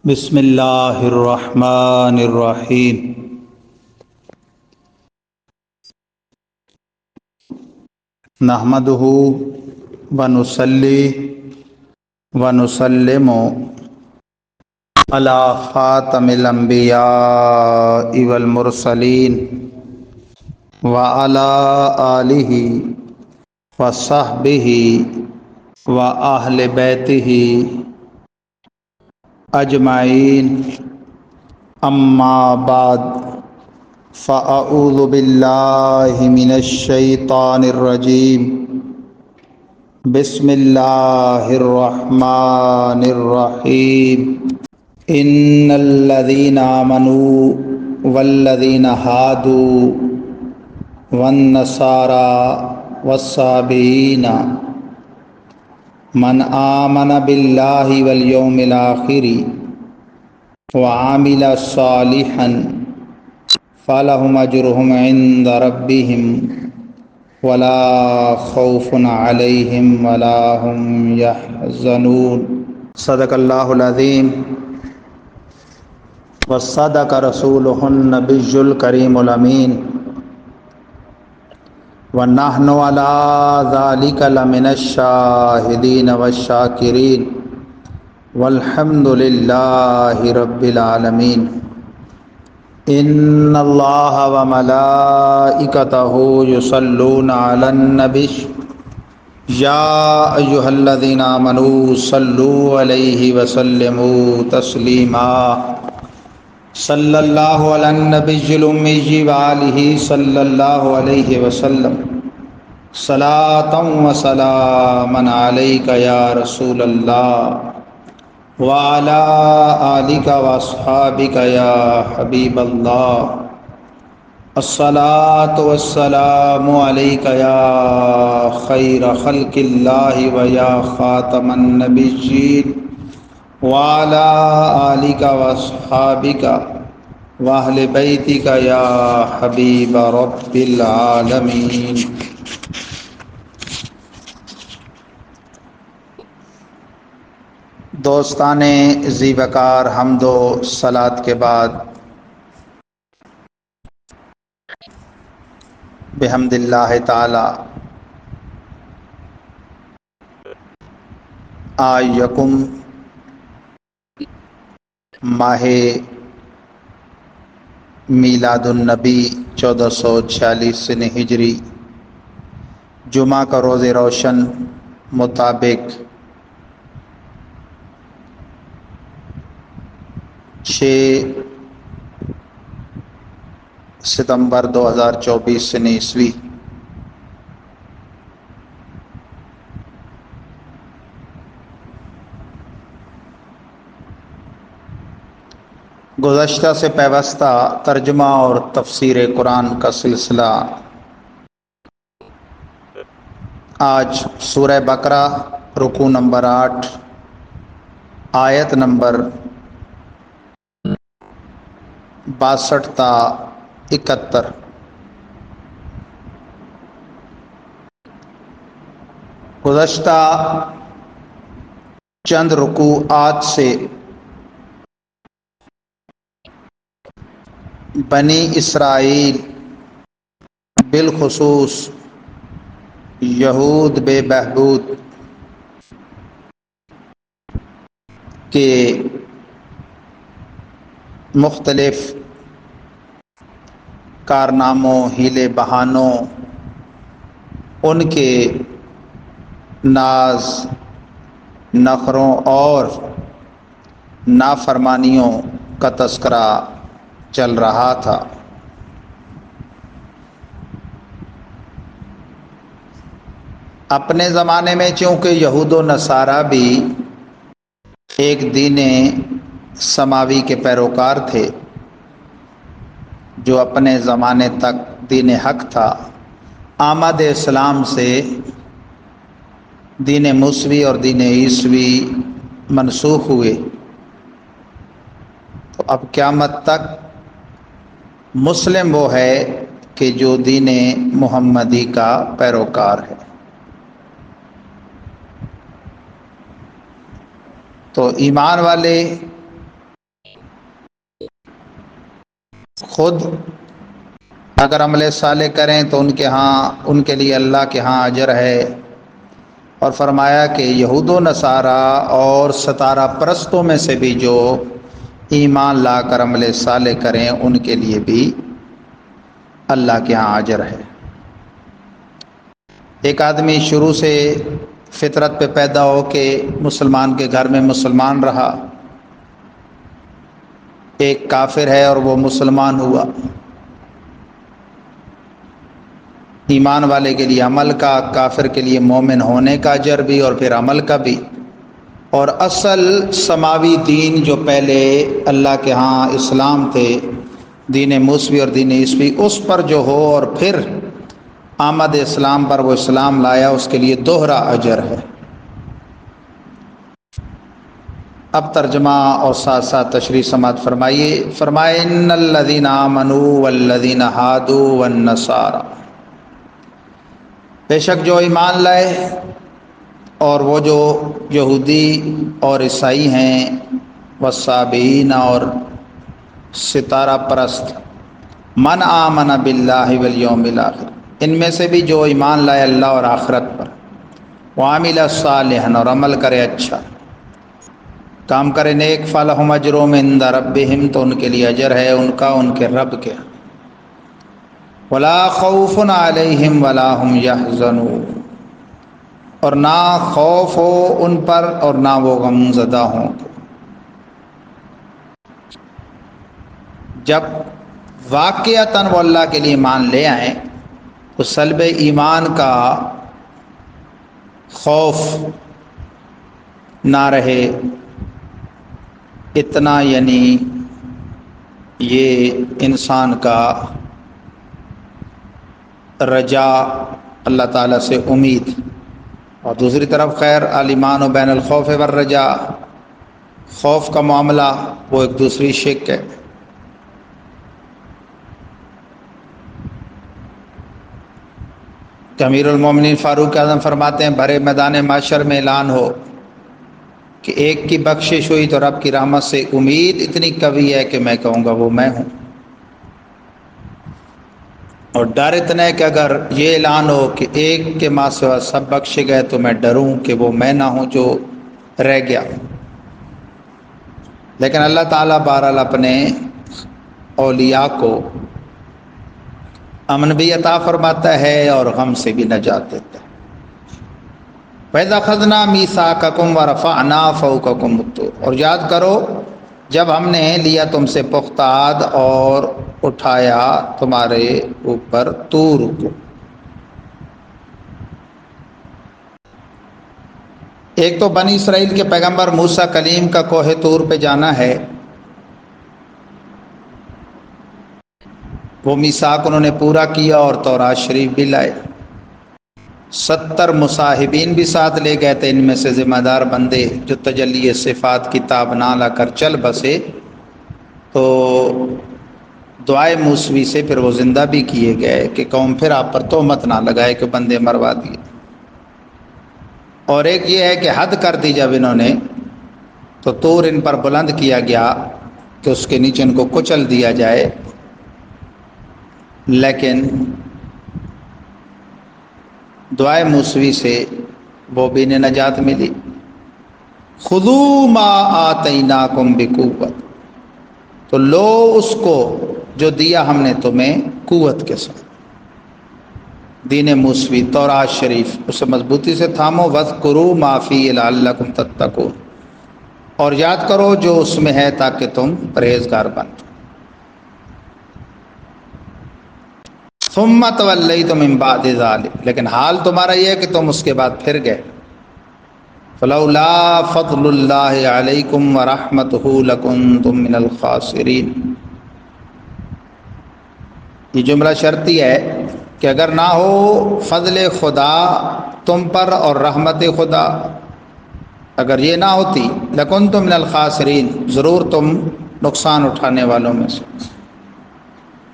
بسم اللہ الرحمن الرحیم۔ نحمدہ ونصلی ونسلم علی خاتم الانبیاء والمرسلین وعلی آلہ وصحبہ وأہل بیتہ اجمعین، اما بعد، فاعوذ باللہ من الشیطان الرجیم، بسم اللہ الرحمن الرحیم۔ ان الذین آمنوا والذین ہادوا والنصارى والصابئین من آمن باللہ والیوم الآخر وعمل صالحا فلہم اجرہم عند ربہم ولا خوف علیہم ولا ہم یحزنون۔ صدق اللہ العظیم وصدق رسولہ النبی الکریم الامین، وَنَحْنُ عَلَىٰ ذَلِكَ لَمِنَ الشَّاهِدِينَ وَالشَّاكِرِينَ وَالْحَمْدُ لِلَّهِ رَبِّ الْعَالَمِينَ۔ إِنَّ اللَّهَ وَمَلَائِكَتَهُ يُصَلُّونَ عَلَى النَّبِيِّ يَا أَيُّهَا الَّذِينَ آمَنُوا صَلُّوا عَلَيْهِ وَسَلِّمُوا تَسْلِيمًا۔ صلی اللہ علی النبی الأمی وآلہ صلی اللہ علیہ وسلم، صلاۃ و سلاما علیک یا رسول اللہ وعلی آلک واصحابک یا حبیب اللہ۔ الصلاۃ والسلام علیک یا خیر خلق اللہ و یا خاتم النبیین وعلی آلک واصحابک واہل بیتک یا حبیب رب العالمین۔ دوستان ذی وقار، حمد و صلات کے بعد بحمد اللہ تعالی آج یکم ماہ میلاد النبی 1446 ہجری، جمعہ کا روز روشن مطابق 6 ستمبر 2024 عیسوی، گزشتہ سے پیوستہ ترجمہ اور تفسیر قرآن کا سلسلہ آج سورہ بقرہ رکوع نمبر 8 آیت نمبر 62 تا 71۔ گزشتہ چند رکوعات سے بنی اسرائیل بالخصوص یہود بے بہبود کے مختلف کارناموں، ہیلے بہانوں، ان کے ناز نخروں اور نافرمانیوں کا تذکرہ چل رہا تھا۔ اپنے زمانے میں چونکہ یہود و نصارہ بھی ایک دین سماوی کے پیروکار تھے جو اپنے زمانے تک دین حق تھا، آمد اسلام سے دین موسوی اور دین عیسوی منسوخ ہوئے، تو اب قیامت تک مسلم وہ ہے کہ جو دین محمدی کا پیروکار ہے۔ تو ایمان والے خود اگر عمل صالح کریں تو ان کے لیے اللہ کے ہاں اجر ہے، اور فرمایا کہ یہود و نصارہ اور ستارہ پرستوں میں سے بھی جو ایمان لا کر عمل صالح کریں ان کے لیے بھی اللہ کے ہاں اجر ہے۔ ایک آدمی شروع سے فطرت پہ پیدا ہو کے مسلمان کے گھر میں مسلمان رہا، ایک کافر ہے اور وہ مسلمان ہوا، ایمان والے کے لیے عمل کا، کافر کے لیے مومن ہونے کا اجر بھی اور پھر عمل کا بھی۔ اور اصل سماوی دین جو پہلے اللہ کے ہاں اسلام تھے، دین موسوی اور دین عیسوی، اس پر جو ہو اور پھر آمد اسلام پر وہ اسلام لایا، اس کے لیے دوہرا اجر ہے۔ اب ترجمہ اور ساتھ ساتھ تشریح سماعت فرمائیے۔ فرمائے ان الذین آمنوا والذین ہادوا والنصارى، بے شک جو ایمان لائے اور وہ جو یہودی اور عیسائی ہیں، والصابئین اور ستارہ پرست، من آمن باللہ والیوم الآخر، ان میں سے بھی جو ایمان لائے اللہ اور آخرت پر، وعمل صالحا اور عمل کرے اچھا، کام کرے نیک، فلہم اجرہم عند ربہم، تو ان کے لیے اجر ہے ان کا ان کے رب کے، ولا خوف علیہم ولا هم یحزنون، اور نہ خوف ہو ان پر اور نہ وہ غم زدہ ہوں۔ جب واقعتاً وہ اللہ کے لیے ایمان لے آئیں تو سلب ایمان کا خوف نہ رہے، اتنا یعنی یہ انسان کا رجا، اللہ تعالیٰ سے امید، اور دوسری طرف خیر الایمان و بین الخوف والرجاء، خوف کا معاملہ وہ ایک دوسری شق ہے۔ کہ امیر المومنین فاروق اعظم فرماتے ہیں بھرے میدان معاشر میں اعلان ہو کہ ایک کی بخشش ہوئی تو رب کی رحمت سے امید اتنی قوی ہے کہ میں کہوں گا وہ میں ہوں، اور ڈر اتنا ہے کہ اگر یہ اعلان ہو کہ ایک کے ماں سوا سب بخشے گئے تو میں ڈروں کہ وہ میں نہ ہوں جو رہ گیا۔ لیکن اللہ تعالیٰ بہرحال اپنے اولیاء کو امن بھی عطا فرماتا ہے اور غم سے بھی نجات دیتا ہے۔ وَإِذَا أَخَذْنَا مِيثَاقَكُمْ وَرَفَعْنَا فَوْقَكُمُ الطُّورَ، اور یاد کرو جب ہم نے لیا تم سے پختہ عہد اور اٹھایا تمہارے اوپر طور کو۔ ایک تو بنی اسرائیل کے پیغمبر موسیٰ کلیم کا کوہ طور پہ جانا ہے، وہ میثاق انہوں نے پورا کیا اور تورات شریف بھی لائے، 70 مصاحبین بھی ساتھ لے گئے تھے، ان میں سے ذمہ دار بندے جو تجلی صفات کتاب نہ لا کر چل بسے تو دعائے موسوی سے پھر وہ زندہ بھی کیے گئے کہ قوم پھر آپ پر تہمت نہ لگائے کہ بندے مروا دیے۔ اور ایک یہ ہے کہ حد کر دی جب انہوں نے تو طور ان پر بلند کیا گیا کہ اس کے نیچے ان کو کچل دیا جائے، لیکن دعائے موسوی سے وہ بھی انہیں نجات ملی۔ خذوا ما آتیناکم بقوۃ، تو لو اس کو جو دیا ہم نے تمہیں قوت کے ساتھ، دین موسوی تورات شریف، اسے مضبوطی سے تھامو، واذکروا ما فیہ لعلکم تتقون، اور یاد کرو جو اس میں ہے تاکہ تم پرہیزگار بن۔ ثم تولیتم من بعد ذلک، لیکن حال تمہارا یہ ہے کہ تم اس کے بعد پھر گئے۔ فلولا فضل اللہ علیکم ورحمتہ لکنتم من الخاسرین، یہ جملہ شرطی ہے کہ اگر نہ ہو فضل خدا تم پر اور رحمت خدا، اگر یہ نہ ہوتی لکنتم من الخاسرین، ضرور تم نقصان اٹھانے والوں میں سے۔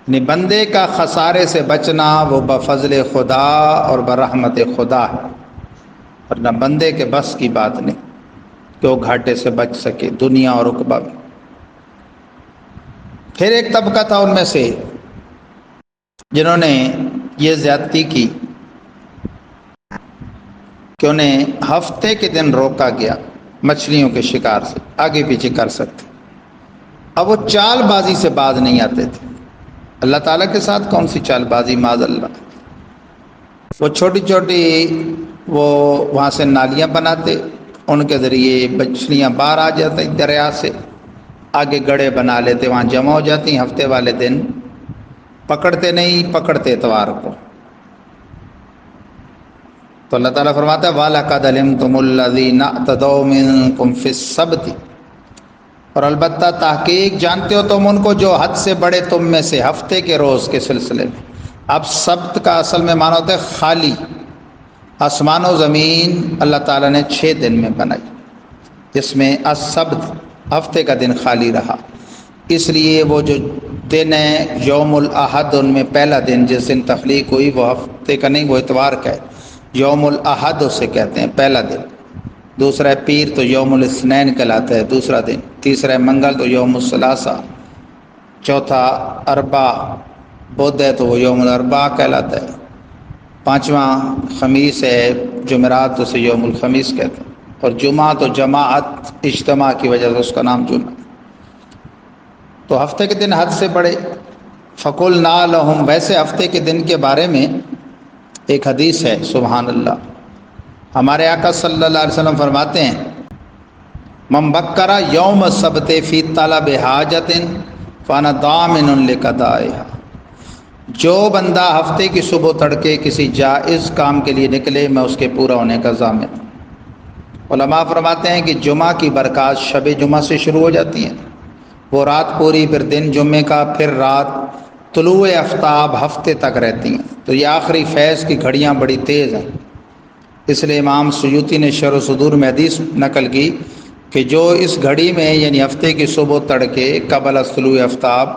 یعنی بندے کا خسارے سے بچنا وہ بفضل خدا اور برحمت خدا ہے، ورنہ بندے کے بس کی بات نہیں کہ وہ گھاٹے سے بچ سکے دنیا اور عقبہ میں۔ پھر ایک طبقہ تھا ان میں سے جنہوں نے یہ زیادتی کی کہ انہیں ہفتے کے دن روکا گیا مچھلیوں کے شکار سے، آگے پیچھے کر سکتے، اب وہ چال بازی سے باز نہیں آتے تھے۔ اللہ تعالیٰ کے ساتھ کون سی چال بازی، معاذ اللہ۔ وہ چھوٹی چھوٹی وہ وہاں سے نالیاں بناتے، ان کے ذریعے مچھلیاں باہر آ جاتی دریا سے، آگے گڑھے بنا لیتے، وہاں جمع ہو جاتی، ہفتے والے دن پکڑتے نہیں، پکڑتے اتوار کو۔ تو اللہ تعالیٰ فرماتا ہے وَلَقَدْ عَلِمْتُمُ الَّذِينَ اعْتَدَوْا مِنْكُمْ فِي السَّبْتِ، اور البتہ تحقیق جانتے ہو تم ان کو جو حد سے بڑے تم میں سے ہفتے کے روز کے سلسلے میں۔ اب سبت کا اصل میں معنی ہوتا ہے خالی، آسمان و زمین اللہ تعالیٰ نے 6 دن میں بنائی، جس میں السبت ہفتے کا دن خالی رہا، اس لیے وہ جو دن ہے یوم الاحد، ان میں پہلا دن جس دن تخلیق ہوئی وہ ہفتے کا نہیں، وہ اتوار کا ہے، یوم الاحد اسے کہتے ہیں پہلا دن۔ دوسرا ہے پیر تو یوم الاثنین کہلاتا ہے دوسرا دن، تیسرا ہے منگل تو یوم الثلاثہ، چوتھا اربع بدھ ہے تو وہ یوم الاربعاء کہلاتا ہے، پانچواں خمیس ہے جمعرات تو اسے یوم الخمیس کہتے ہیں، اور جمعہ تو جماعت اجتماع کی وجہ سے اس کا نام جمعہ۔ تو ہفتے کے دن حد سے بڑے، فَقُلْنَا لَهُمْ، ویسے ہفتے کے دن کے بارے میں ایک حدیث ہے، سبحان اللہ، ہمارے آقا صلی اللہ علیہ وسلم فرماتے ہیں من بکر یوم السبت فی طلب حاجت فانا ضامن لقضائها، جو بندہ ہفتے کی صبح تڑکے کسی جائز کام کے لیے نکلے میں اس کے پورا ہونے کا ضامن ہوں۔ علماء فرماتے ہیں کہ جمعہ کی برکات شب جمعہ سے شروع ہو جاتی ہیں، وہ رات پوری، پھر دن جمعے کا، پھر رات طلوع آفتاب ہفتے تک رہتی ہیں، تو یہ آخری فیض کی گھڑیاں بڑی تیز ہیں۔ اس لیے امام سیوطی نے شرح صدور میں حدیث نقل کی کہ جو اس گھڑی میں یعنی ہفتے کی صبح تڑکے قبل از طلوع آفتاب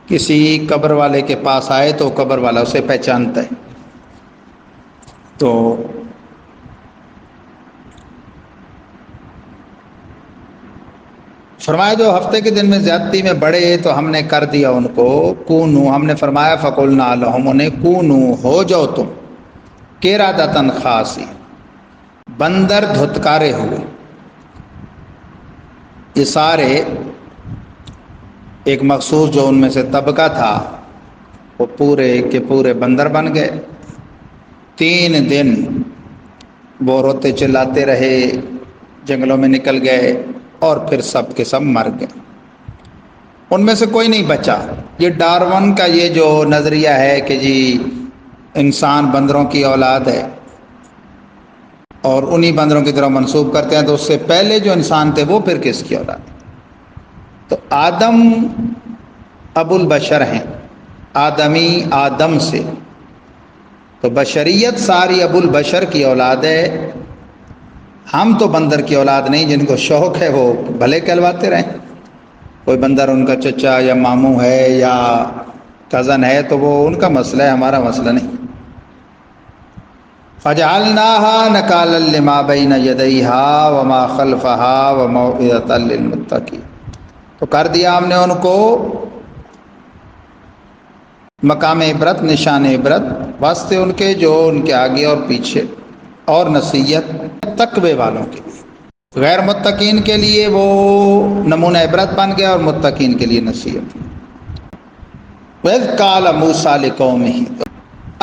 کسی قبر والے کے پاس آئے تو قبر والا اسے پہچانتا ہے۔ تو فرمایا جو ہفتے کے دن میں زیادتی میں بڑے تو ہم نے کر دیا ان کو، کونو، ہم نے فرمایا فقلنا لہم، انہیں کونو، ہو جاؤ تم، قردۃ خاصی، بندر دھتکارے ہوئے۔ یہ سارے ایک مخصوص جو ان میں سے طبقہ تھا وہ پورے کے پورے بندر بن گئے، 3 دن وہ روتے چلاتے رہے، جنگلوں میں نکل گئے، اور پھر سب کے سب مر گئے، ان میں سے کوئی نہیں بچا۔ یہ ڈارون کا یہ جو نظریہ ہے کہ جی انسان بندروں کی اولاد ہے اور انہی بندروں کی طرح منسوب کرتے ہیں، تو اس سے پہلے جو انسان تھے وہ پھر کس کی اولاد؟ تو آدم ابو البشر ہیں، آدمی آدم سے، تو بشریت ساری ابو البشر کی اولاد ہے، ہم تو بندر کی اولاد نہیں، جن کو شوق ہے وہ بھلے کہلواتے رہیں، کوئی بندر ان کا چچا یا ماموں ہے یا کزن ہے تو وہ ان کا مسئلہ ہے، ہمارا مسئلہ نہیں۔ فَجَعَلْنَاهَا نَكَالًا لِمَا بَيْنَ يَدَيْهَا وَمَا خَلْفَهَا وَمَوْعِظَةً لِلْمُتَّقِينَ، تو کر دیا ہم نے ان کو مقام عبرت، نشان عبرت واسطے ان کے جو ان کے آگے اور پیچھے، اور نصیحت تقوی والوں کے لیے، غیر متقین کے لیے وہ نمونہ عبرت بن گیا اور متقین کے لیے نصیحت۔ وَإِذْ قَالَ مُوسَىٰ لِقَوْمِهِ،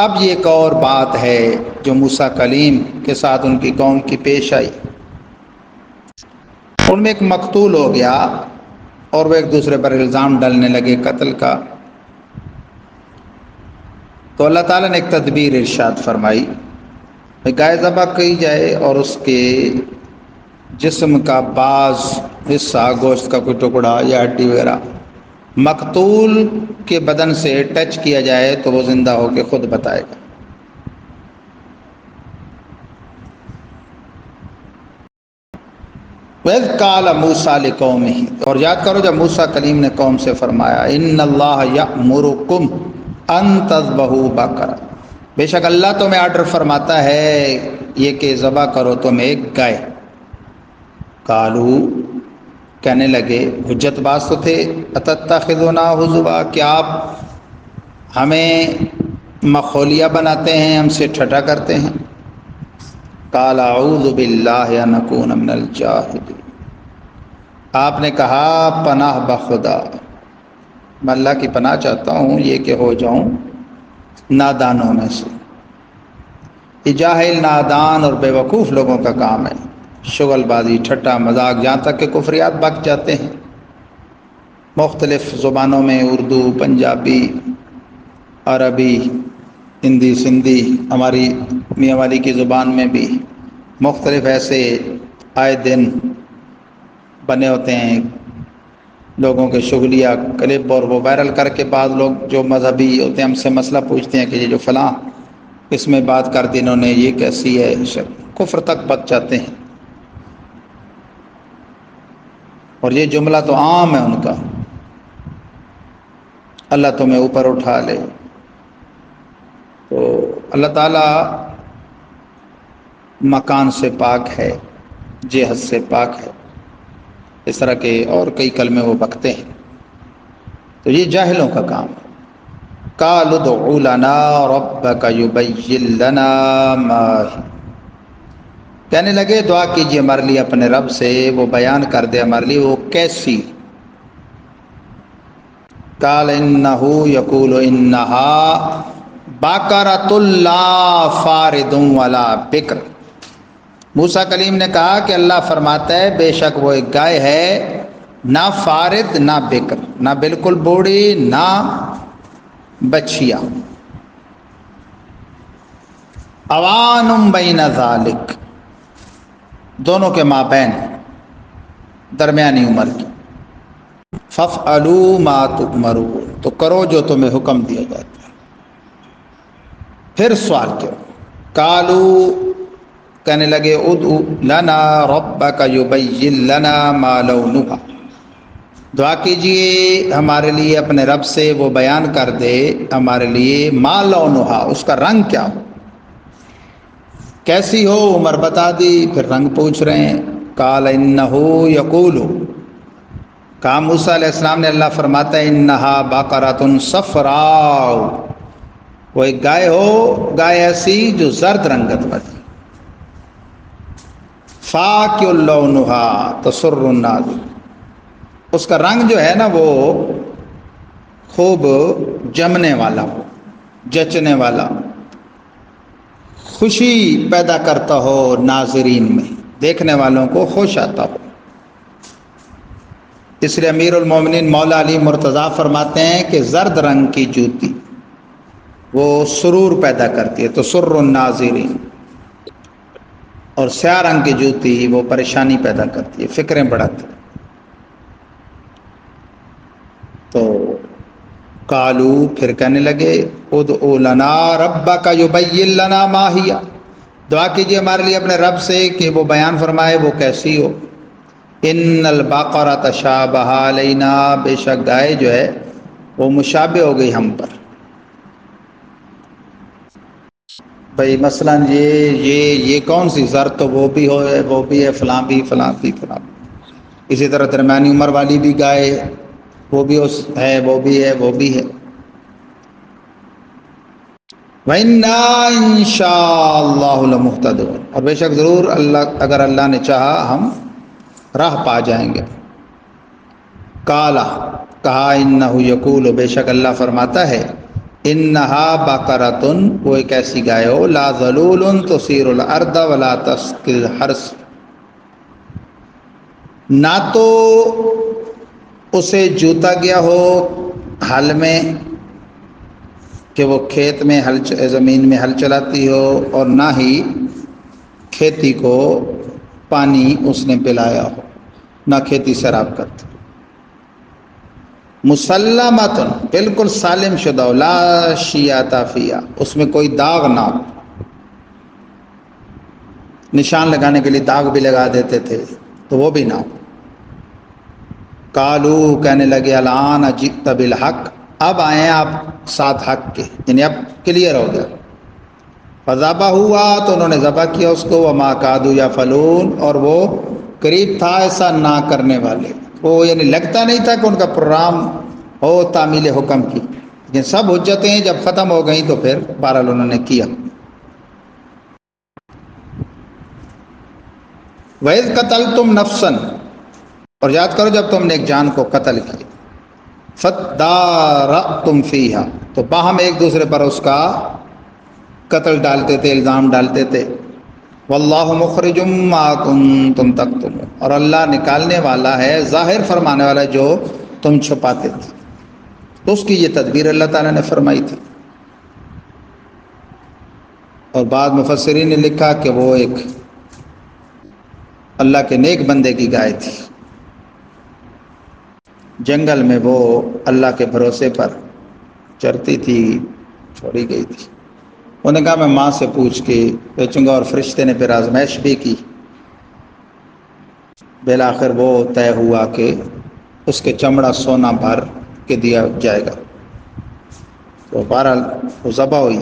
اب یہ ایک اور بات ہے جو موسیٰ کلیم کے ساتھ ان کی قوم کی پیش آئی، ان میں ایک مقتول ہو گیا اور وہ ایک دوسرے پر الزام ڈالنے لگے قتل کا، تو اللہ تعالیٰ نے ایک تدبیر ارشاد فرمائی، گائے ذبح کی جائے اور اس کے جسم کا بعض حصہ، گوشت کا کوئی ٹکڑا یا ہڈی وغیرہ مقتول کے بدن سے ٹچ کیا جائے تو وہ زندہ ہو کے خود بتائے گا۔ وَإِذْ قَالَ مُوسَىٰ لِقَوْمِهِ، اور یاد کرو جب موسیٰ کلیم نے قوم سے فرمایا إِنَّ اللَّهَ يَأْمُرُكُمْ أَن تَذْبَحُوا بَقَرَةً، بے شک اللہ تمہیں آرڈر فرماتا ہے یہ کہ ذبح کرو تم ایک گائے۔ قالوا، کہنے لگے حجت باز تو تھے، اتتخذنا ہزوا، کیا آپ ہمیں مخولیہ بناتے ہیں، ہم سے ٹھٹھا کرتے ہیں؟ قال اعوذ باللہ ان اکون من الجاہلین، آپ نے کہا پناہ بخدا، میں اللہ کی پناہ چاہتا ہوں یہ کہ ہو جاؤں نادانوں میں سے۔ یہ جاہل، نادان اور بے وقوف لوگوں کا کام ہے، شغل بازی، ٹھٹا مذاق، یہاں تک کہ کفریات بک جاتے ہیں مختلف زبانوں میں، اردو، پنجابی، عربی، ہندی، سندھی، ہماری میاں والی کی زبان میں بھی مختلف ایسے آئے دن بنے ہوتے ہیں لوگوں کے شغلیہ کلپ، اور وہ وائرل کر کے بعض لوگ جو مذہبی ہوتے ہیں ہم سے مسئلہ پوچھتے ہیں کہ یہ جو فلاں اس میں بات کر دی انہوں نے، یہ کیسی ہے، کفر تک بچ جاتے ہیں۔ اور یہ جملہ تو عام ہے ان کا، اللہ تمہیں اوپر اٹھا لے۔ تو اللہ تعالیٰ مکان سے پاک ہے، جہت سے پاک ہے، اس طرح کے اور کئی کلمے وہ بکتے ہیں، تو یہ جاہلوں کا کام ہے۔ قالوا ادع لنا ربک یبین لنا ما ہی، کہنے لگے دعا کیجیے ہمارے لیے اپنے رب سے، وہ بیان کر دے ہمارے لیے وہ کیسی۔ قال انہ یقول انہا بقرۃ لا فارض ولا بکر، موسیٰ کلیم نے کہا کہ اللہ فرماتا ہے بے شک وہ ایک گائے ہے، نہ فارض نہ بکر، نہ بالکل بوڑھی نہ بچھیا، اوان بین ذالک، دونوں کے مابین، درمیانی عمر کی۔ فافعلوا ما تؤمرون، تو کرو جو تمہیں حکم دیا جاتا ہے۔ پھر سوال کیا، قالوا، کہنے لگے ادع لنا ربک یبین لنا ما لونھا، دعا کیجئے ہمارے لیے اپنے رب سے وہ بیان کر دے ہمارے لیے ما لونھا، اس کا رنگ کیا ہو، کیسی ہو، عمر بتا دی، پھر رنگ پوچھ رہے ہیں۔ قال انہ یقول، کہا موسیٰ علیہ السلام نے، اللہ فرماتا ہے انہا بقرۃ صفراء، وہ ایک گائے ہو، گائے ایسی جو زرد رنگت والی، فاقع لونھا تسر الناظرین، اس کا رنگ جو ہے نا وہ خوب جمنے والا ہو، جچنے والا، خوشی پیدا کرتا ہو ناظرین میں، دیکھنے والوں کو خوش آتا ہو۔ اس لیے امیر المومنین مولا علی مرتضیٰ فرماتے ہیں کہ زرد رنگ کی جوتی وہ سرور پیدا کرتی ہے، تو سر الناظرین، اور سیاہ رنگ کی جوتی وہ پریشانی پیدا کرتی ہے، فکریں بڑھاتی ہے۔ تو قالو، پھر کہنے لگے ادعو لنا ربک یبین لنا ما ہی، دعا کیجیے ہمارے لیے اپنے رب سے کہ وہ بیان فرمائے وہ کیسی ہو۔ ان البقرۃ تشابہ علینا، بے شک گائے جو ہے وہ مشابہ ہو گئی ہم پر، بھئی مثلا یہ کون سی زر، تو وہ بھی ہو، وہ بھی ہے، فلاں بھی، فلاں بھی، فلاں بھی۔ اسی طرح درمیانی عمر والی بھی گائے وہ بھی ہے، وہ بھی ہے، وہ بھی ہے۔ وَإِنَّا إِن شَاءَ اللَّهُ لَمُهْتَدُونَ، اور بے شک ضرور اللہ، اگر اللہ نے چاہا ہم راہ پا جائیں گے۔ قَالَ، کہا انہ یقول، بے شک اللہ فرماتا ہے انہا بقرۃ، وہ ایک ایسی گائے ہو، لا ذلول تثیر الارض ولا تسقی الحرث، نہ تو اسے جوتا گیا ہو ہل میں کہ وہ کھیت میں زمین میں ہل چلاتی ہو، اور نہ ہی کھیتی کو پانی اس نے پلایا ہو، نہ کھیتی سیراب کرتی، مسلمۃ، بالکل سالم شدہ ہو، لا شیاۃ فیہا، اس میں کوئی داغ نہ ہو، نشان لگانے کے لیے داغ بھی لگا دیتے تھے تو وہ بھی نہ ہو۔ قالو، کہنے لگے الآن جئت بالحق، اب آئے ہیں آپ ساتھ حق کے، یعنی اب کلیئر ہو گیا۔ فذبح ہوا، تو انہوں نے ذبح کیا اس کو، وما کادوا یفعلون، اور وہ قریب تھا ایسا نہ کرنے والے۔ وہ یعنی لگتا نہیں تھا کہ ان کا پروگرام ہو تعمیل حکم کی، لیکن سب حجتیں جب ختم ہو گئیں تو پھر بہرحال انہوں نے کیا۔ وَإِذْ قَتَلْتُمْ نَفْسًا، اور یاد کرو جب تم نے ایک جان کو قتل کیا، فَادَّارَأْتُمْ فِيهَا، تو باہم ایک دوسرے پر اس کا قتل ڈالتے تھے، الزام ڈالتے تھے۔ وَاللَّهُ مُخْرِجٌ مَا كُنتُمْ تَكْتُمُونَ، اور اللہ نکالنے والا ہے، ظاہر فرمانے والا جو تم چھپاتے تھے۔ تو اس کی یہ تدبیر اللہ تعالیٰ نے فرمائی تھی۔ اور بعض مفسرین نے لکھا کہ وہ ایک اللہ کے نیک بندے کی گائے تھی، جنگل میں وہ اللہ کے بھروسے پر چرتی تھی، چھوڑی گئی تھی۔ انہوں نے کہا میں ماں سے پوچھ کے بیچوں گا، اور فرشتے نے پھر آزمائش بھی کی، بالآخر وہ طے ہوا کہ اس کے چمڑا سونا بھر کے دیا جائے گا۔ تو بہرحال وہ ذبح ہوئی۔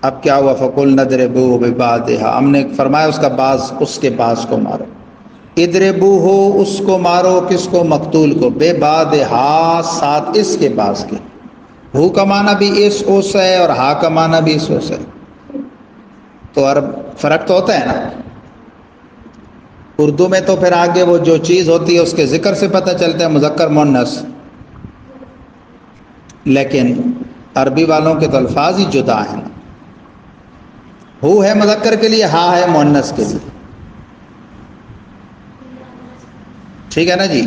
اب کیا ہوا؟ فَقُلْنَا اضْرِبُوهُ بِبَعْضِهَا، ہم نے فرمایا اس کا بعض اس کے بعض کو مارو۔ اضربوہ، اس کو مارو، کس کو؟ مقتول کو، بے بعضہا، ساتھ اس کے بعض کے۔ ہو کا معنی بھی اس اوس ہے اور ہا کا معنی بھی اس اوس ہے، تو عرب فرق تو ہوتا ہے نا۔ اردو میں تو پھر آگے وہ جو چیز ہوتی ہے اس کے ذکر سے پتہ چلتا ہے مذکر مؤنث، لیکن عربی والوں کے تو الفاظ ہی جدا ہیں۔ ہو ہے مذکر کے لیے، ہا ہے مؤنث کے لیے، ٹھیک ہے نا جی۔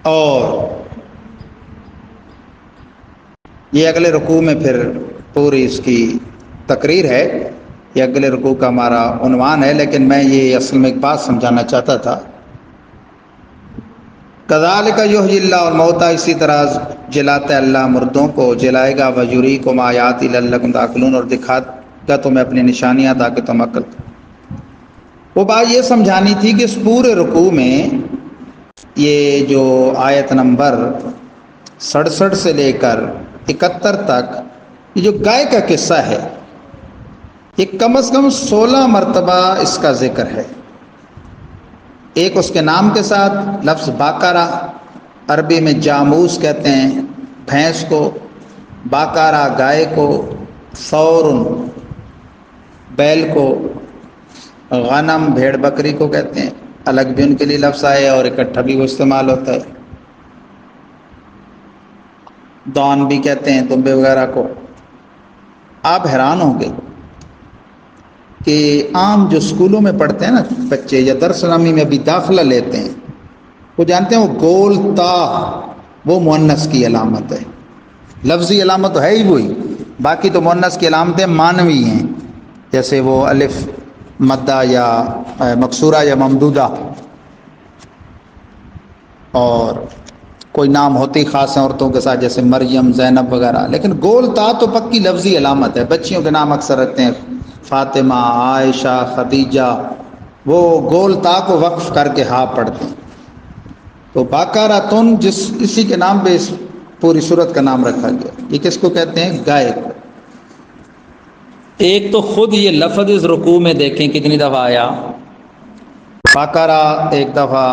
اور یہ اگلے رکوع میں پھر پوری اس کی تقریر ہے، یہ اگلے رکوع کا ہمارا عنوان ہے، لیکن میں یہ اصل میں ایک بات سمجھانا چاہتا تھا۔ کذالک یحیی اللہ الموتیٰ، اسی طرح جلاتا ہے اللہ مردوں کو، جلائے گا۔ ویریکم آیاتی لعلکم تعقلون، اور دکھائے گا تمہیں اپنی نشانیاں تاکہ تم عقل۔ وہ بات یہ سمجھانی تھی کہ اس پورے رکوع میں یہ جو آیت نمبر 67 سے لے کر 71 تک یہ جو گائے کا قصہ ہے، یہ کم از کم 16 مرتبہ اس کا ذکر ہے۔ ایک اس کے نام کے ساتھ لفظ باقرہ، عربی میں جاموس کہتے ہیں بھینس کو، باقرہ گائے کو، ثور بیل کو، غنم بھیڑ بکری کو کہتے ہیں، الگ بھی ان کے لیے لفظ آئے اور اکٹھا بھی وہ استعمال ہوتا ہے۔ دان بھی کہتے ہیں دمبے وغیرہ کو۔ آپ حیران ہوں گے کہ عام جو اسکولوں میں پڑھتے ہیں نا بچے، یا درس نامی میں بھی داخلہ لیتے ہیں، وہ جانتے ہیں وہ گول تا وہ مؤنث کی علامت ہے، لفظی علامت تو ہے ہی وہی، باقی تو مؤنث کی علامتیں معنوی ہیں، جیسے وہ الف مدہ یا مکسورہ یا ممدودہ، اور کوئی نام ہوتی خاص ہیں عورتوں کے ساتھ جیسے مریم، زینب وغیرہ، لیکن گول تا تو پکی لفظی علامت ہے۔ بچیوں کے نام اکثر رکھتے ہیں فاطمہ، عائشہ، خدیجہ، وہ گول تا کو وقف کر کے ہا پڑھتے ہیں۔ تو باقرۃ، اسی کے نام پہ اس پوری سورت کا نام رکھا گیا۔ یہ کس کو کہتے ہیں؟ گائے کو۔ ایک تو خود یہ لفظ اس رکوع میں دیکھیں کتنی دفعہ آیا، باقرہ ایک دفعہ،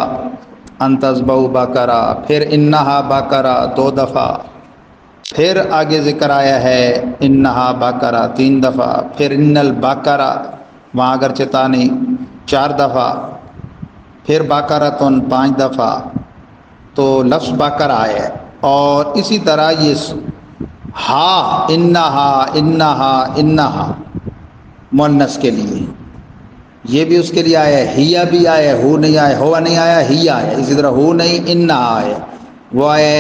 ان تذبحوا بقرہ، پھر انہا بقرہ 2 دفعہ، پھر آگے ذکر آیا ہے انہا بقرہ 3 دفعہ، پھر ان البقرہ وہاں اگرچہ تا نہیں 4 دفعہ، پھر بقرۃ 5 دفعہ، تو لفظ بقرہ آیا ہے۔ اور اسی طرح یہ ہا، انہا انہا انہا مؤنث کے لیے، یہ بھی اس کے لیے آیا ہے، ہیا بھی آیا ہے، ہو نہیں آیا، ہوا نہیں آیا، ہیا آیا، اسی طرح ہو نہیں انہا آیا، وہ آیا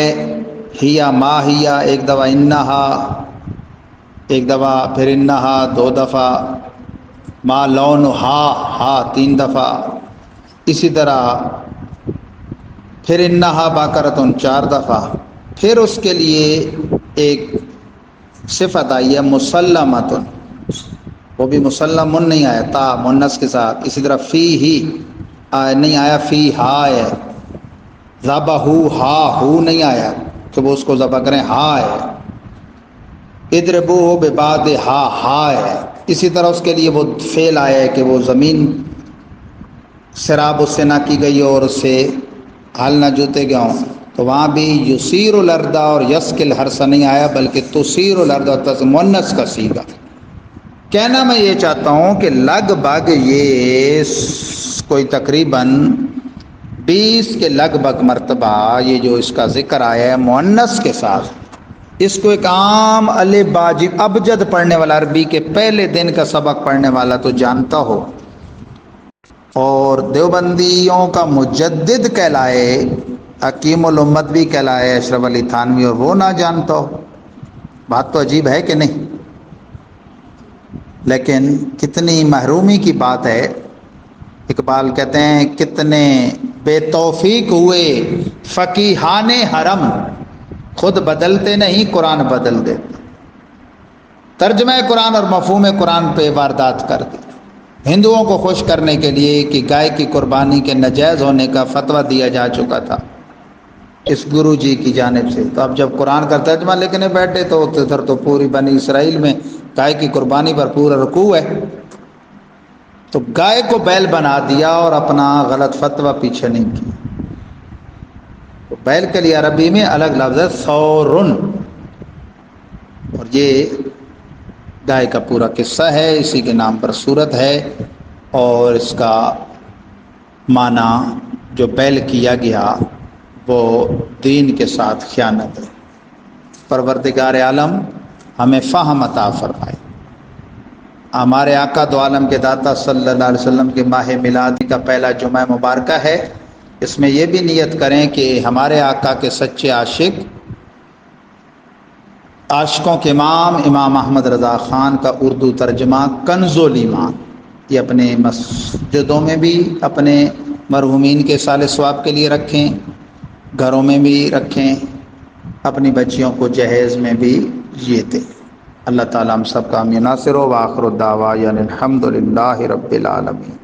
ہیا ما ہیا ایک دفعہ، انہا ایک دفعہ، پھر انہا 2 دفعہ، ما لون ہا 3 دفعہ، اسی طرح پھر انہا بقرۃ 4 دفعہ، پھر اس کے لیے ایک صفت آئی ہے مسلمۃ، وہ بھی مسلمن نہیں آیا، تا مؤنث کے ساتھ، اسی طرح فی ہی نہیں آیا، فی ہا ہے، ذبحو ہا ہو نہیں آیا کہ وہ اس کو ذبح کریں، ہا ہے، اضربوہ ببعضہا ہا ہے، اسی طرح اس کے لیے وہ فعل آیا ہے کہ وہ زمین شراب اس سے نہ کی گئی اور اس سے ہل نہ جوتے گئے ہوں، تو وہاں بھی یسیر الارض اور یسکل ہرس نہیں آیا بلکہ تسیر الارض اور تزمنس کا سیگا۔ کہنا میں یہ چاہتا ہوں کہ لگ بھگ یہ کوئی تقریباً 20 کے لگ بھگ مرتبہ یہ جو اس کا ذکر آیا ہے مؤنث کے ساتھ، اس کو ایک عام الف با جیم ابجد پڑھنے والا، عربی کے پہلے دن کا سبق پڑھنے والا تو جانتا ہو، اور دیوبندیوں کا مجدد کہلائے، حکیم الامت بھی کہلائے اشرف علی تھانوی، اور وہ نہ جانتا ہو، بات تو عجیب ہے کہ نہیں؟ لیکن کتنی محرومی کی بات ہے۔ اقبال کہتے ہیں کتنے بے توفیق ہوئے فقیہان حرم، خود بدلتے نہیں قرآن بدل دیتے، ترجمہ قرآن اور مفہوم قرآن پہ واردات کر دی۔ ہندوؤں کو خوش کرنے کے لیے کہ گائے کی قربانی کے ناجائز ہونے کا فتویٰ دیا جا چکا تھا اس گرو جی کی جانب سے، تو اب جب قرآن کا ترجمہ لکھنے بیٹھے تو ادھر تو پوری بنی اسرائیل میں گائے کی قربانی پر پورا رکوع ہے، تو گائے کو بیل بنا دیا اور اپنا غلط فتویٰ پیچھے نہیں کیا۔ تو بیل کے لیے عربی میں الگ لفظ ہے ثورن، اور یہ گائے کا پورا قصہ ہے، اسی کے نام پر سورت ہے، اور اس کا معنی جو بیل کیا گیا وہ دین کے ساتھ خیانت ہے۔ پروردگار عالم ہمیں فہم عطا فرمائے۔ ہمارے آقا دو عالم کے داتا صلی اللہ علیہ وسلم کے ماہ میلاد کا پہلا جمعہ مبارکہ ہے، اس میں یہ بھی نیت کریں کہ ہمارے آقا کے سچے عاشق، عاشقوں کے امام امام احمد رضا خان کا اردو ترجمہ کنز الایمان یہ اپنے مسجدوں میں بھی اپنے مرحومین کے صالح ثواب کے لیے رکھیں، گھروں میں بھی رکھیں، اپنی بچیوں کو جہیز میں بھی یہ دیں۔ اللہ تعالیٰ ہم سب کا حامی ناصر ہو، وآخر الدعوانا الحمد للہ رب العالمین۔